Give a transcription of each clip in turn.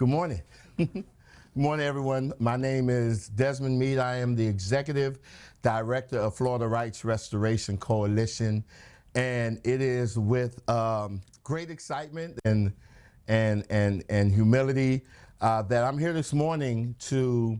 Good morning. Good morning, everyone. My name is Desmond Meade. I am the Executive Director of Florida Rights Restoration Coalition, and it is with great excitement and humility that I'm here this morning to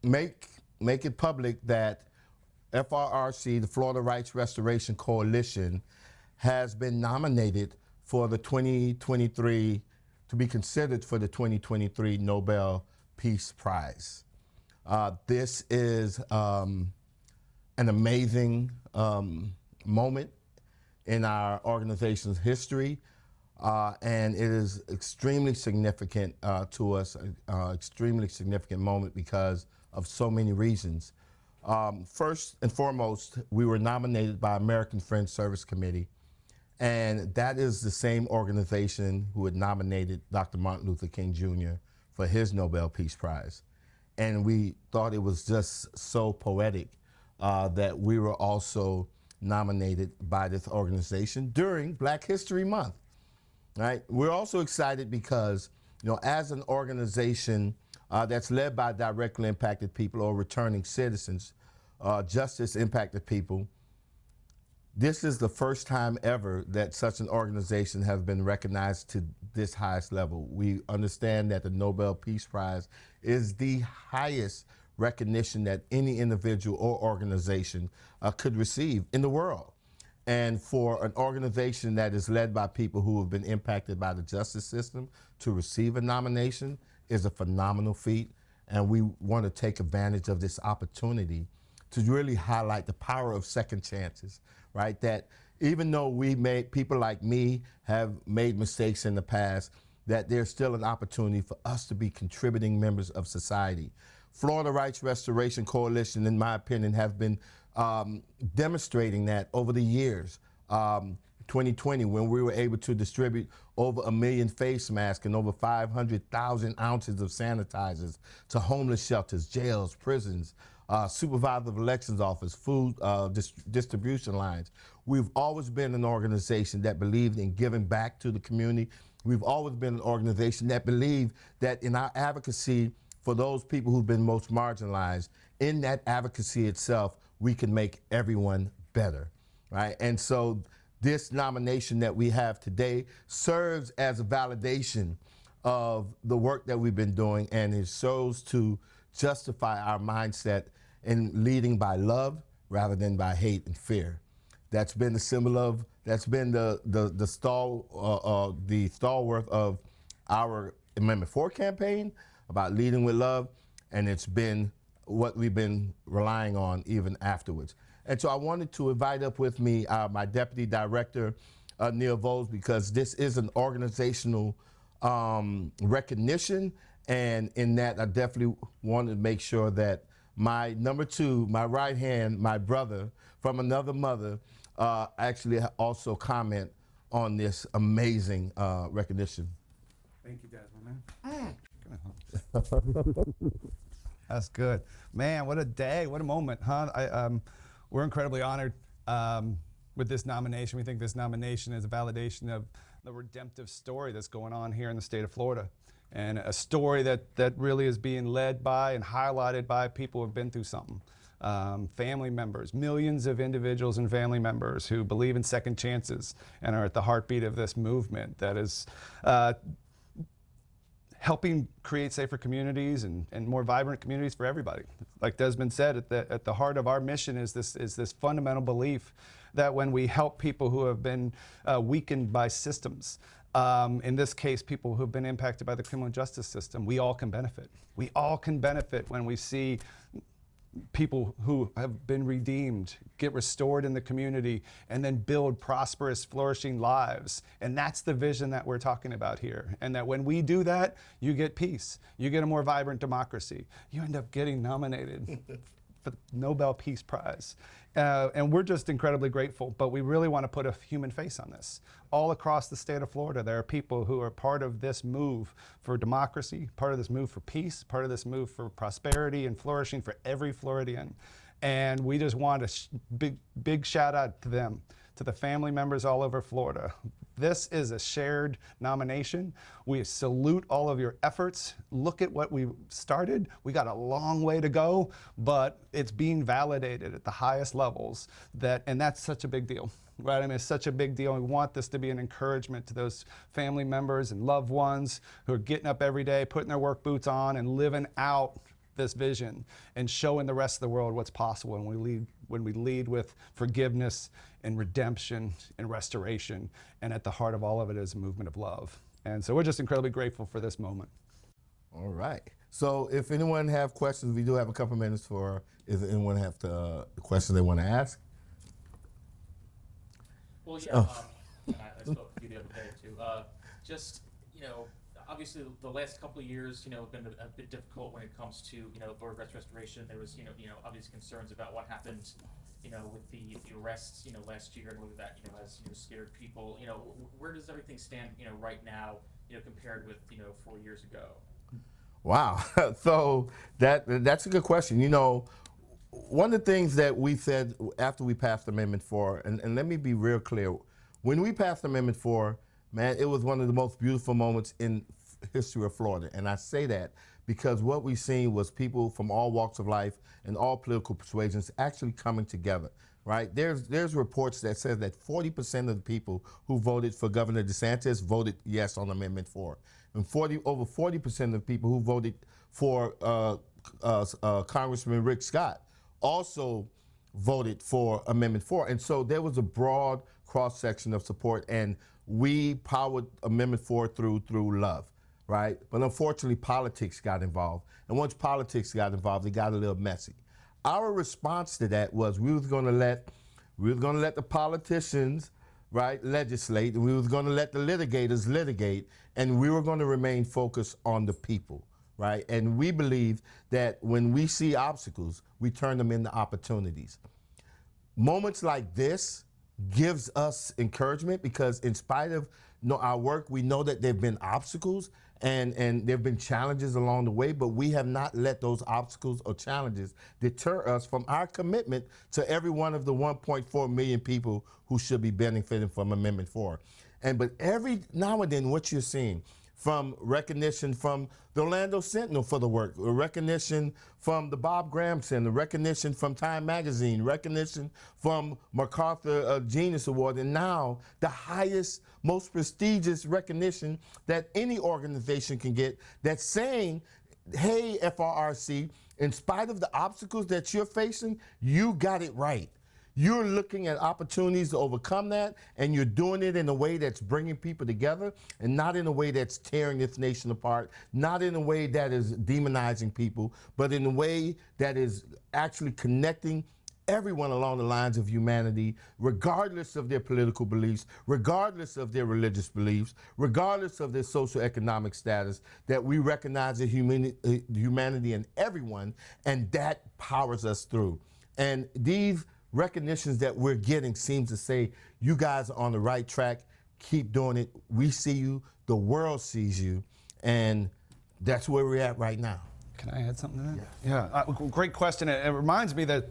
make it public that FRRC, the Florida Rights Restoration Coalition, has been nominated for the 2023, to be considered for the 2023 Nobel Peace Prize. This is an amazing moment in our organization's history, and it is extremely significant to us, extremely significant moment because of so many reasons. First and foremost, we were nominated by American Friends Service Committee, and that is the same organization who had nominated Dr. Martin Luther King Jr. for his Nobel Peace Prize. And we thought it was just so poetic that we were also nominated by this organization during Black History Month, right? We're also excited because, as an organization that's led by directly impacted people or returning citizens, justice impacted people, this is the first time ever that such an organization has been recognized to this highest level. We understand that the Nobel Peace Prize is the highest recognition that any individual or organization could receive in the world. And for an organization that is led by people who have been impacted by the justice system to receive a nomination is a phenomenal feat. And we want to take advantage of this opportunity to really highlight the power of second chances, right? That even though people like me have made mistakes in the past, that there's still an opportunity for us to be contributing members of society. Florida Rights Restoration Coalition, in my opinion, have been demonstrating that over the years. 2020, when we were able to distribute over 1 million face masks and over 500,000 ounces of sanitizers to homeless shelters, jails, prisons, supervisor of elections office, food distribution lines. We've always been an organization that believed in giving back to the community. We've always been an organization that believed that in our advocacy for those people who've been most marginalized, in that advocacy itself, we can make everyone better, right? And so this nomination that we have today serves as a validation of the work that we've been doing, and it serves to justify our mindset in leading by love rather than by hate and fear. That's been the symbol of, that's been the stalwart of our Amendment 4 campaign about leading with love, and it's been what we've been relying on even afterwards. And so I wanted to invite up with me my Deputy Director, Neil Voles, because this is an organizational recognition, and in that I definitely wanted to make sure that my number two, my right hand, my brother from another mother, actually also comment on this amazing recognition. Thank you, Desmond, man. That's good. Man, what a day, what a moment, huh? We're incredibly honored with this nomination. We think this nomination is a validation of the redemptive story that's going on here in the state of Florida, and a story that really is being led by and highlighted by people who have been through something. Family members, millions of individuals and family members who believe in second chances and are at the heartbeat of this movement that is helping create safer communities and more vibrant communities for everybody. Like Desmond said, at the heart of our mission is this fundamental belief that when we help people who have been weakened by systems, in this case, people who have been impacted by the criminal justice system, we all can benefit. We all can benefit when we see people who have been redeemed get restored in the community and then build prosperous, flourishing lives. And that's the vision that we're talking about here. And that when we do that, you get peace. You get a more vibrant democracy. You end up getting nominated for the Nobel Peace Prize. And we're just incredibly grateful, but we really want to put a human face on this. All across the state of Florida, there are people who are part of this move for democracy, part of this move for peace, part of this move for prosperity and flourishing for every Floridian. And we just want a big shout out to them to the family members all over Florida. This is a shared nomination. We salute all of your efforts. Look at what we started. We got a long way to go, but it's being validated at the highest levels, and that's such a big deal. Right? I mean, it's such a big deal. We want this to be an encouragement to those family members and loved ones who are getting up every day, putting their work boots on and living out this vision and showing the rest of the world what's possible when we lead with forgiveness and redemption and restoration. And at the heart of all of it is a movement of love. And so we're just incredibly grateful for this moment. All right. So if anyone have questions, we do have a couple minutes for if anyone have questions they want to ask. Well, yeah, and I spoke with you the other day too. Just, obviously the last couple of years, have been a bit difficult when it comes to, Lord Rest Restoration. There was, obvious concerns about what happened, with the arrests, last year, and whether that, has, scared people. Where does everything stand, right now, compared with, 4 years ago? Wow. So that's a good question. One of the things that we said after we passed Amendment 4, and let me be real clear, when we passed Amendment 4, man, it was one of the most beautiful moments in history of Florida. And I say that because what we've seen was people from all walks of life and all political persuasions actually coming together, right? There's reports that says that 40% of the people who voted for Governor DeSantis voted yes on Amendment 4. And over 40% of the people who voted for Congressman Rick Scott also voted for Amendment 4. And so there was a broad cross-section of support, and we powered Amendment 4 through love, right? But unfortunately, politics got involved. And once politics got involved, it got a little messy. Our response to that was we was gonna let the politicians, right, legislate, and we was gonna let the litigators litigate, and we were gonna remain focused on the people. Right? And we believe that when we see obstacles, we turn them into opportunities. Moments like this gives us encouragement because in spite of our work, we know that there have been obstacles and there have been challenges along the way, but we have not let those obstacles or challenges deter us from our commitment to every one of the 1.4 million people who should be benefiting from Amendment 4. But every now and then what you're seeing, from recognition from the Orlando Sentinel for the work, recognition from the Bob Graham Center, recognition from Time Magazine, recognition from MacArthur Genius Award, and now the highest, most prestigious recognition that any organization can get, that's saying, hey, FRRC, in spite of the obstacles that you're facing, you got it right. You're looking at opportunities to overcome that, and you're doing it in a way that's bringing people together and not in a way that's tearing this nation apart, not in a way that is demonizing people, but in a way that is actually connecting everyone along the lines of humanity, regardless of their political beliefs, regardless of their religious beliefs, regardless of their socioeconomic status, that we recognize the humanity in everyone, and that powers us through. And these recognitions that we're getting seems to say, you guys are on the right track, keep doing it. We see you, the world sees you, and that's where we're at right now. Can I add something to that? Yeah, great question. It reminds me that,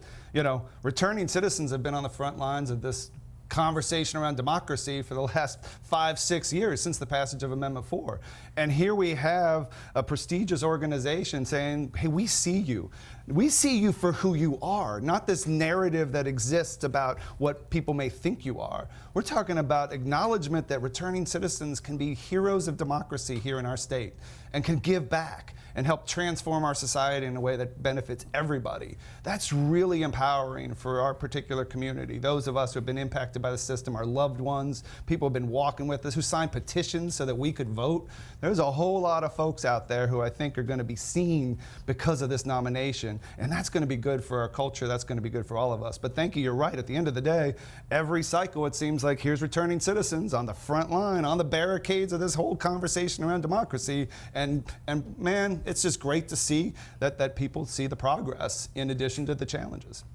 returning citizens have been on the front lines of this conversation around democracy for the last 5-6 years since the passage of Amendment 4. And here we have a prestigious organization saying, hey, we see you. We see you for who you are, not this narrative that exists about what people may think you are. We're talking about acknowledgement that returning citizens can be heroes of democracy here in our state and can give back and help transform our society in a way that benefits everybody. That's really empowering for our particular community. Those of us who have been impacted by the system, our loved ones, people have been walking with us, who signed petitions so that we could vote. There's a whole lot of folks out there who I think are going to be seen because of this nomination, and that's going to be good for our culture. That's going to be good for all of us. But thank you, you're right. At the end of the day, every cycle it seems like here's returning citizens on the front line, on the barricades of this whole conversation around democracy, and man, it's just great to see that people see the progress in addition to the challenges.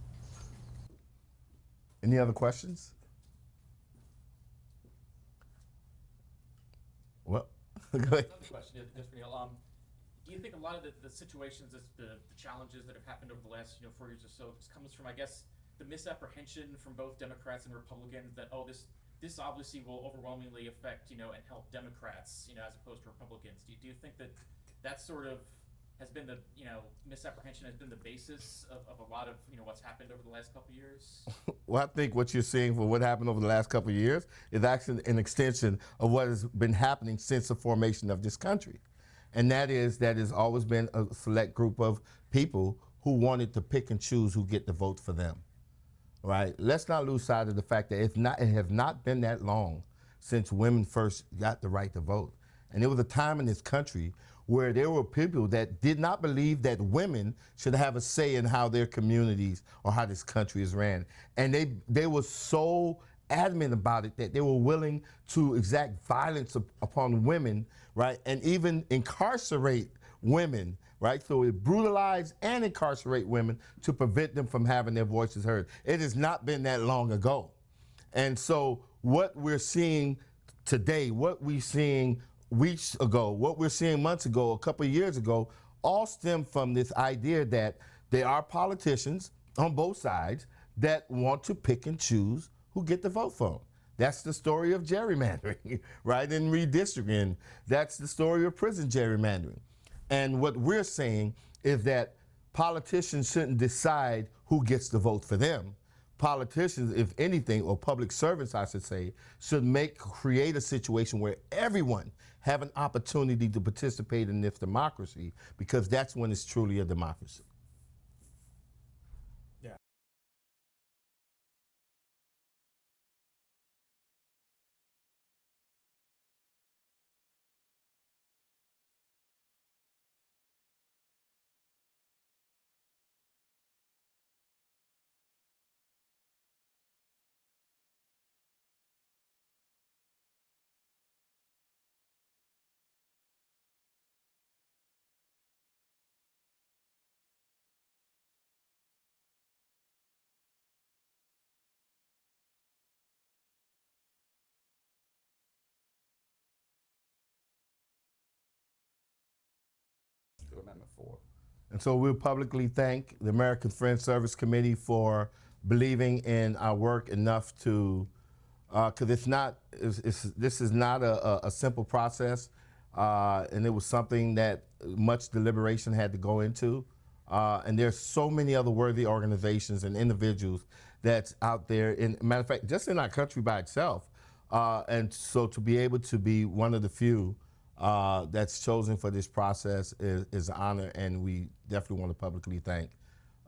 Any other questions? Well, go ahead. Another question, just for Neil. Do you think a lot of the situations, the challenges that have happened over the last 4 years or so, comes from, I guess, the misapprehension from both Democrats and Republicans that, oh, this obviously will overwhelmingly affect, and help Democrats, as opposed to Republicans. Do you think that that sort of has been the, misapprehension has been the basis of a lot of, what's happened over the last couple of years? Well, I think what you're seeing for what happened over the last couple of years is actually an extension of what has been happening since the formation of this country. And that has always been a select group of people who wanted to pick and choose who get the vote for them. Right? Let's not lose sight of the fact that it has not been that long since women first got the right to vote. And there was a time in this country where there were people that did not believe that women should have a say in how their communities or how this country is ran. And they were so adamant about it that they were willing to exact violence upon women, right? And even incarcerate women, right? So it brutalize and incarcerate women to prevent them from having their voices heard. It has not been that long ago. And so what we're seeing today, what we're seeing weeks ago, what we're seeing months ago, a couple of years ago, all stem from this idea that there are politicians on both sides that want to pick and choose who get the vote for them. That's the story of gerrymandering, right? And redistricting. That's the story of prison gerrymandering. And what we're saying is that politicians shouldn't decide who gets the vote for them. Politicians, if anything, or public servants, I should say, should create a situation where everyone have an opportunity to participate in this democracy, because that's when it's truly a democracy. Amendment 4. And so we'll publicly thank the American Friends Service Committee for believing in our work enough to, because this is not a simple process, and it was something that much deliberation had to go into. And there's so many other worthy organizations and individuals that's out there. In matter of fact, just in our country by itself. And so to be able to be one of the few that's chosen for this process is an honor, and we definitely want to publicly thank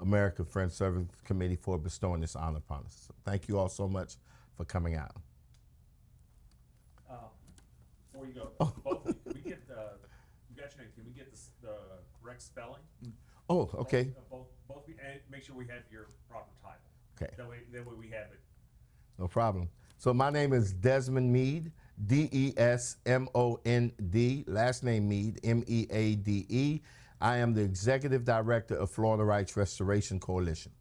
American Friends Service Committee for bestowing this honor upon us. So thank you all so much for coming out. Before you go, both, can we get you got your name, can we get the correct spelling? Oh, okay. Both, and make sure we have your proper title. Okay. That way we have it. No problem. So my name is Desmond Meade, D-E-S-M-O-N-D, last name Meade, M-E-A-D-E. I am the Executive Director of Florida Rights Restoration Coalition.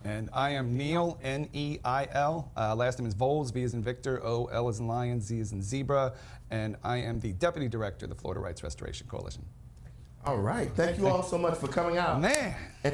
And I am Neil, N-E-I-L. Last name is Voles, V as in Victor, O-L as in Lion, Z as in Zebra. And I am the Deputy Director of the Florida Rights Restoration Coalition. All right. Thank you all so much for coming out. Man.